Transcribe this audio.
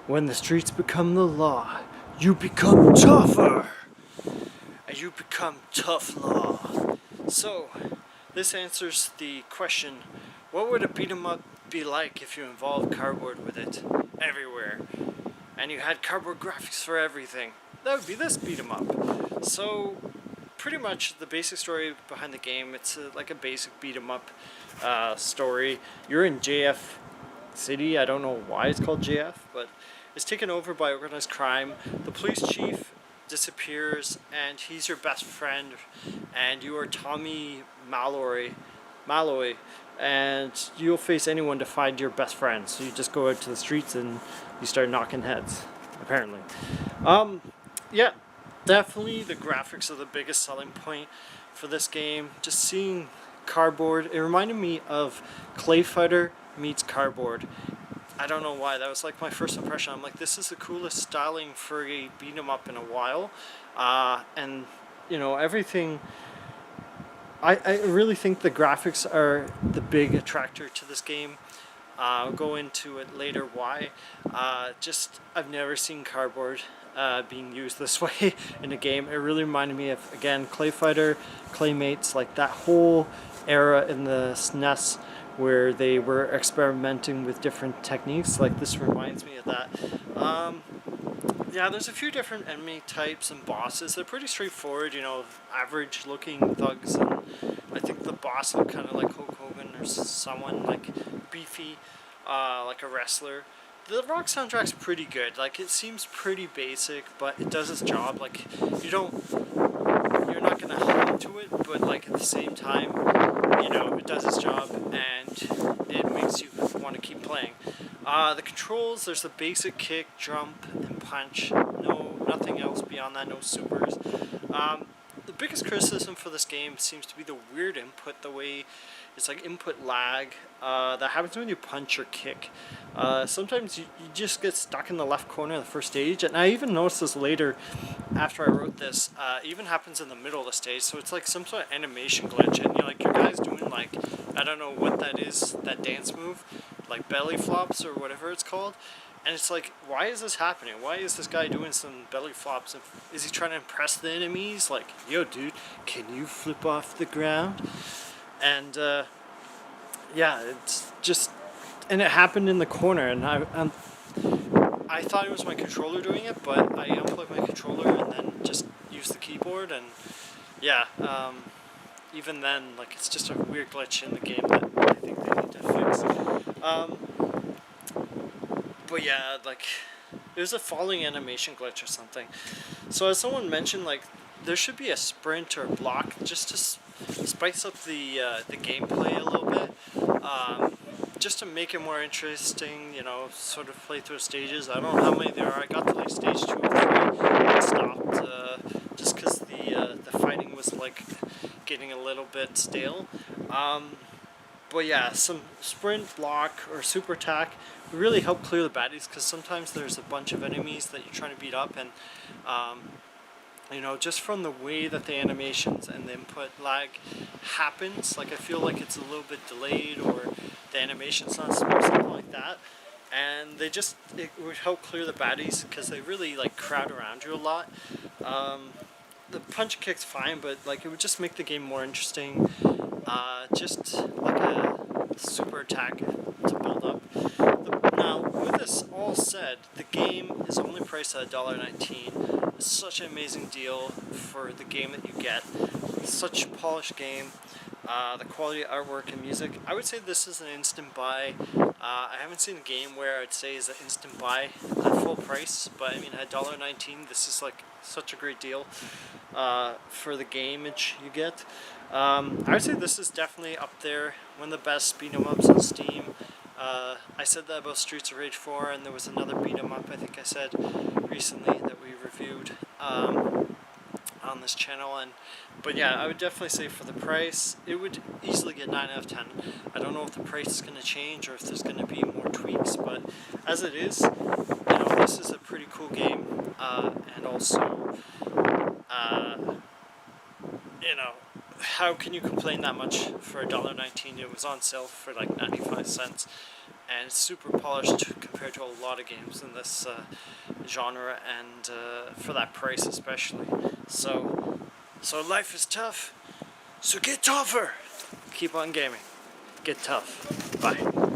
When the streets become the law, you become tougher. And you become tough law. So, this answers the question, what would a beat 'em up be like if you involved cardboard with it everywhere? And you had cardboard graphics for everything. That would be this beat 'em up. So, pretty much the basic story behind the game, it's like a basic beat 'em up story. You're in JF City. I don't know why it's called JF, but it's taken over by organized crime. The police chief disappears, and he's your best friend, and you are Tommy Malloy, and you'll face anyone to find your best friend. So you just go out to the streets and you start knocking heads, apparently. Yeah, definitely the graphics are the biggest selling point for this game. Just seeing cardboard, it reminded me of Clay Fighter meets cardboard. I don't know why, that was like my first impression. I'm like, this is the coolest styling for a beat 'em up in a while. And you know, everything, I really think the graphics are the big attractor to this game. I'll go into it later why. I've never seen cardboard being used this way in a game. It really reminded me of, again, Clay Fighter, Claymates, like that whole era in the SNES where they were experimenting with different techniques. Like this reminds me of that. Yeah, there's a few different enemy types and bosses. They're pretty straightforward, you know, average looking thugs, and I think the boss looked kind of like Hulk Hogan or someone like beefy, like a wrestler. The rock soundtrack's pretty good. Like, it seems pretty basic, but it does its job. Like, you're not gonna hum to it, but like at the same time, you know, it does its job and it makes you want to keep playing. The controls, there's the basic kick, jump, and punch. Nothing else beyond that, no supers. The biggest criticism for this game seems to be the weird input, the way it's like input lag that happens when you punch or kick. Sometimes you just get stuck in the left corner of the first stage, and I even noticed this later after I wrote this. It even happens in the middle of the stage, so it's like some sort of animation glitch, and you're like, your guy's doing like, I don't know what that is, that dance move, like belly flops or whatever it's called. And it's like, why is this happening? Why is this guy doing some belly flops? Is he trying to impress the enemies? Like, yo, dude, can you flip off the ground? And yeah, it's just, and it happened in the corner, and I thought it was my controller doing it, but I unplugged my controller and then just used the keyboard, and yeah, even then, like, it's just a weird glitch in the game that I think they need to fix. But yeah, like, it was a falling animation glitch or something. So as someone mentioned, like, there should be a sprint or block just to spice up the gameplay a little bit, just to make it more interesting, you know, sort of play through stages. I don't know how many there are. I got to like stage 2 or 3 and stopped just because the fighting was like getting a little bit stale. But yeah, some sprint, block, or super attack would really help clear the baddies, because sometimes there's a bunch of enemies that you're trying to beat up, and you know, just from the way that the animations and the input lag happens, like I feel like it's a little bit delayed, or the animation's not smooth, something like that. And it would help clear the baddies, because they really like crowd around you a lot. The punch kick's fine, but like it would just make the game more interesting. Just like a super attack to build up. Now, with this all said, the game is only priced at $1.19. It's such an amazing deal for the game that you get. It's such a polished game. The quality of artwork and music. I would say this is an instant buy. I haven't seen a game where I'd say is an instant buy at full price, but I mean at $1.19, this is like such a great deal for the gameage you get. I would say this is definitely up there, one of the best beat 'em ups on Steam. I said that about Streets of Rage 4, and there was another beat 'em up I think I said recently that we reviewed on this channel, but yeah, I would definitely say for the price, it would easily get 9 out of 10. I don't know if the price is going to change or if there's going to be more tweaks, but as it is, you know, this is a pretty cool game, and also, you know, how can you complain that much for $1.19? It was on sale for like 95 cents. and it's super polished compared to a lot of games in this genre, and for that price especially. So life is tough, so get tougher. Keep on gaming. Get tough. Bye.